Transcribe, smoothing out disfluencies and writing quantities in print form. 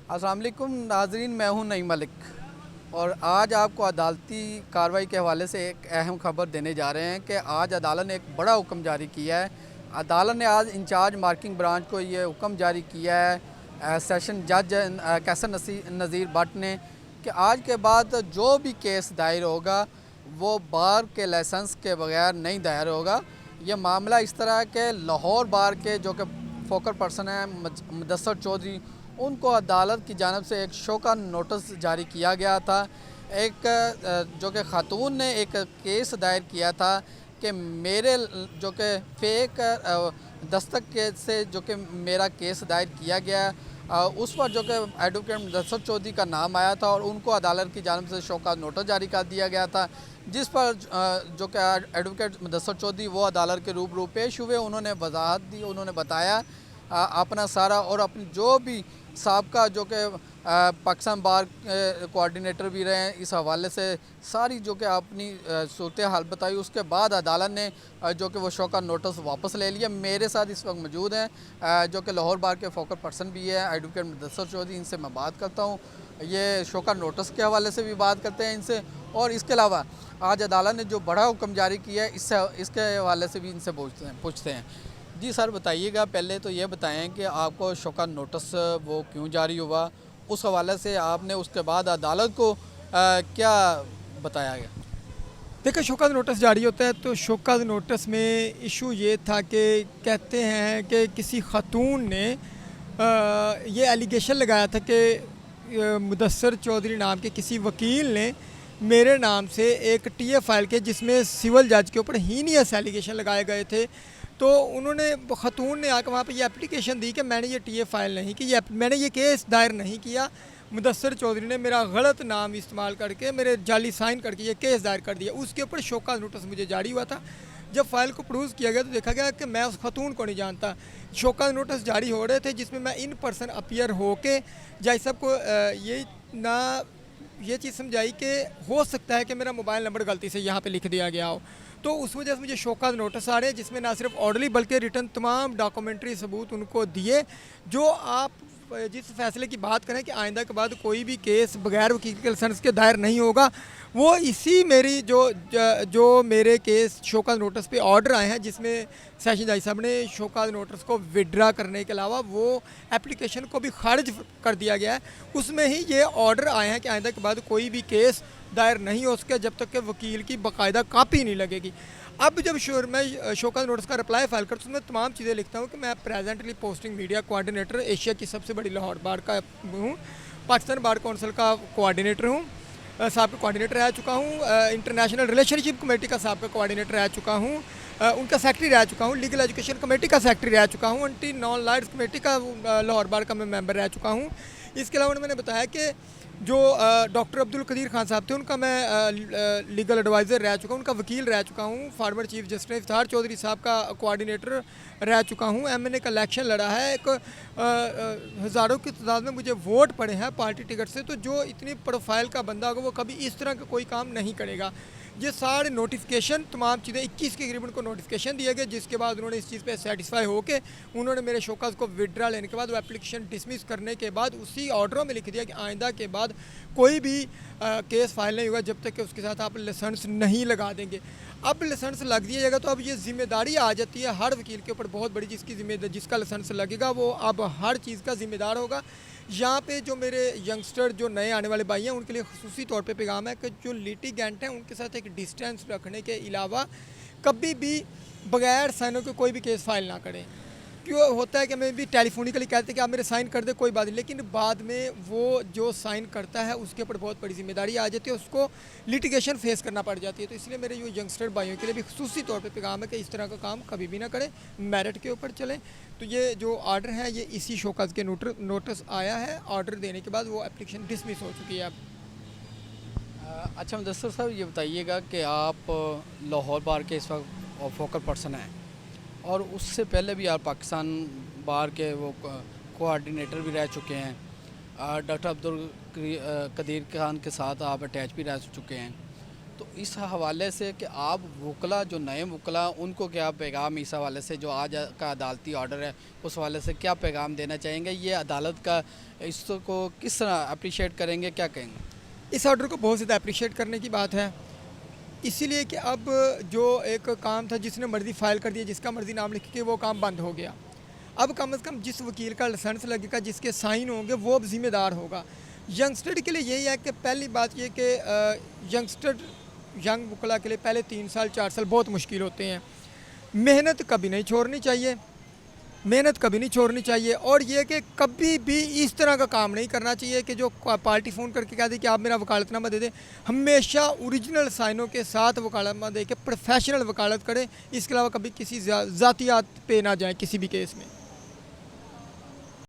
अस्सलाम वालेकुम नाजरीन, मैं हूं नईम मलिक और आज आपको अदालती कार्रवाई के हवाले से एक अहम खबर देने जा रहे हैं कि आज अदालत ने एक बड़ा हुक्म जारी किया है। अदालत ने आज इंचार्ज मार्किंग ब्रांच को ये हुक्म जारी किया है सेशन जज कैसर नज़ीर भट्ट ने कि आज के बाद जो भी केस दायर होगा वो बार के लाइसेंस के बगैर नहीं दायर होगा। ये मामला इस तरह है कि लाहौर बार के जो कि फोकल पर्सन है मुदस्सर चौधरी, उनको अदालत की जानब से एक शोका नोटिस जारी किया गया था। एक जो कि खातून ने एक केस दायर किया था कि मेरे जो कि फ़ेक दस्तक के से जो कि मेरा केस दायर किया गया, उस पर जो कि एडवोकेट मुदस्सर चौधरी का नाम आया था और उनको अदालत की जानब से शोका नोटिस जारी कर दिया गया था, जिस पर जो कि एडवोकेट मुदस्सर चौधरी वो अदालत के रूबरू पेश हुए। उन्होंने वजाहत दी, उन्होंने बताया अपना सारा और अपनी जो भी साबका जो कि पाकिस्तान बार कोऑर्डिनेटर भी रहे हैं, इस हवाले से सारी जो कि अपनी सूरत हाल बताई। उसके बाद अदालत ने जो कि वो शोका नोटिस वापस ले लिया। मेरे साथ इस वक्त मौजूद हैं जो कि लाहौर बार के फोकल पर्सन भी है एडवोकेट मुदस्सर चौधरी, इनसे मैं बात करता हूँ। ये शोका नोटिस के हवाले से भी बात करते हैं इनसे, और इसके अलावा आज अदालत ने जो बड़ा हुक्म जारी किया है इसके हवाले से भी इनसे पूछते हैं। जी सर, बताइएगा, पहले तो ये बताएं कि आपको शोका नोटिस वो क्यों जारी हुआ, उस हवाले से आपने उसके बाद अदालत को क्या बताया गया? देखिए, शोकत नोटिस जारी होता है तो शोकत नोटिस में इशू ये था कि कहते हैं कि किसी खातून ने ये एलिगेशन लगाया था कि मुदस्सर चौधरी नाम के किसी वकील ने मेरे नाम से एक टीए फाइल के जिसमें सिविल जज के ऊपर हीनियस एलिगेशन लगाए गए थे। तो उन्होंने खातून ने आकर वहाँ पे ये एप्लीकेशन दी कि मैंने ये टीए फाइल नहीं की, मैंने ये केस दायर नहीं किया। मुदस्सर चौधरी ने मेरा गलत नाम इस्तेमाल करके मेरे जाली साइन करके ये केस दायर कर दिया। उसके ऊपर शोका नोटिस मुझे जारी हुआ था। जब फाइल को प्रोड्यूस किया गया तो देखा गया कि मैं उस खातून को नहीं जानता। शोका नोटिस जारी हो रहे थे जिसमें मैं इन पर्सन अपीयर हो के जज साहब को ये चीज़ समझाई कि हो सकता है कि मेरा मोबाइल नंबर गलती से यहाँ पे लिख दिया गया हो। तो उस वजह से मुझे शोका नोटिस आ रहे हैं जिसमें ना सिर्फ ऑर्डरली बल्कि रिटर्न तमाम डॉक्यूमेंट्री सबूत उनको दिए। जो आप जिस फैसले की बात करें कि आइंदा के बाद कोई भी केस बगैर वकील के लाइसेंस के दायर नहीं होगा, वो इसी मेरी जो मेरे केस शोका नोटिस पे ऑर्डर आए हैं जिसमें सेशन जज साहब ने शोका नोटिस को विड्रा करने के अलावा वो एप्लीकेशन को भी खारिज कर दिया गया है, उसमें ही ये ऑर्डर आए हैं कि आइंदा के बाद कोई भी केस दायर नहीं हो सके जब तक कि वकील की बाकायदा कापी नहीं लगेगी। अब जब मैं शोका नोटिस का रिप्लाई फाइल करता हूँ, उसमें तमाम चीज़ें लिखता हूँ कि मैं presently posting media coordinator Asia की सबसे बड़ी लाहौर बार का हूँ, पाकिस्तान बार काउंसिल का कोऑर्डिनेटर हूँ, साहब कोऑर्डिनेटर रह चुका हूँ, इंटरनेशनल रिलेशनशिप कमेटी का साहब कोऑर्डिनेटर रह चुका हूँ, उनका सेक्रेटरी रह चुका हूँ, लीगल एजुकेशन कमेटी का सेक्रेटरी रह चुका हूँ, एंटी नॉन लाइट्स कमेटी का लाहौर बार का मैं मेंबर रह चुका हूँ। इसके अलावा मैंने बताया कि जो डॉक्टर अब्दुल कदीर खान साहब थे उनका मैं लीगल एडवाइज़र रह चुका हूँ, उनका वकील रह चुका हूँ, फार्मर चीफ जस्टिस इफ्तार चौधरी साहब का कोऑर्डिनेटर रह चुका हूँ, एमएनए का इलेक्शन लड़ा है, एक हज़ारों की तादाद में मुझे वोट पड़े हैं पार्टी टिकट से। तो जो इतनी प्रोफाइल का बंदा होगा वो कभी इस तरह का कोई काम नहीं करेगा। ये सारे नोटिफिकेशन तमाम चीज़ें 21 के करीबन को नोटिफिकेशन दिए गए, जिसके बाद उन्होंने इस चीज़ पे सेटिस्फाई होकर उन्होंने मेरे शोकास को विड्रा लेने के बाद वो एप्लीकेशन डिसमिस करने के बाद उसी ऑर्डरों में लिख दिया कि आइंदा के बाद कोई भी केस फाइल नहीं होगा जब तक कि उसके साथ आप लाइसेंस नहीं लगा देंगे। अब लाइसेंस लग दिया जाएगा तो अब ये जिम्मेदारी आ जाती है हर वकील के ऊपर बहुत बड़ी, जिसका लाइसेंस लगेगा वो अब हर चीज़ का जिम्मेदार होगा। यहाँ पे जो मेरे यंगस्टर जो नए आने वाले भाई हैं उनके लिए खुसूसी तौर पे पैगाम है कि जो लिटिगेंट हैं उनके साथ एक डिस्टेंस रखने के अलावा कभी भी बगैर साइनों के कोई भी केस फाइल ना करें। क्यों होता है कि मैं भी टेलीफोनिकली कहते हैं कि आप मेरे साइन कर दे कोई बात नहीं, लेकिन बाद में वो जो साइन करता है उसके ऊपर बहुत बड़ी जिम्मेदारी आ जाती है, उसको लिटिगेशन फेस करना पड़ जाती है। तो इसलिए मेरे जो यंगस्टर भाइयों के लिए भी खुसूसी तौर पे पैगाम है कि इस तरह का काम कभी भी ना करें, मेरिट के ऊपर चलें। तो ये जो ऑर्डर है ये इसी शोकाज के नोटिस आया है, ऑर्डर देने के बाद वो एप्लीकेशन डिसमिस हो चुकी है अब। अच्छा मुदस्सर साहब, ये बताइएगा कि आप लाहौर बार के इस वक्त फोकल पर्सन हैं और उससे पहले भी आप पाकिस्तान बार के वो कोऑर्डिनेटर भी रह चुके हैं। डॉक्टर अब्दुल कदीर खान के साथ आप अटैच भी रह चुके हैं। तो इस हवाले से कि आप वकला जो नए वकला उनको क्या पैगाम इस हवाले से जो आज का अदालती ऑर्डर है उस हवाले से क्या पैगाम देना चाहेंगे? ये अदालत का इसको किस तरह अप्रिशिएट करेंगे, क्या कहेंगे? इस ऑर्डर को बहुत ज़्यादा अप्रिशिएट करने की बात है, इसीलिए कि अब जो एक काम था जिसने मर्ज़ी फ़ाइल कर दिया, जिसका मर्ज़ी नाम लिख के वो काम बंद हो गया। अब कम से कम जिस वकील का लाइसेंस लगेगा, जिसके साइन होंगे, वो अब ज़िम्मेदार होगा। यंगस्टर के लिए यही है कि पहली बात ये कि यंग वकला के लिए पहले 3 साल 4 साल बहुत मुश्किल होते हैं। मेहनत कभी नहीं छोड़नी चाहिए, मेहनत कभी नहीं छोड़नी चाहिए। और ये कि कभी भी इस तरह का काम नहीं करना चाहिए कि जो पार्टी फ़ोन करके कह दे कि आप मेरा वकालतनामा दे दें। हमेशा ओरिजिनल साइनों के साथ वकालतनामा दे के प्रोफेशनल वकालत करें। इसके अलावा कभी किसी ज़ातियात पे ना जाएं किसी भी केस में।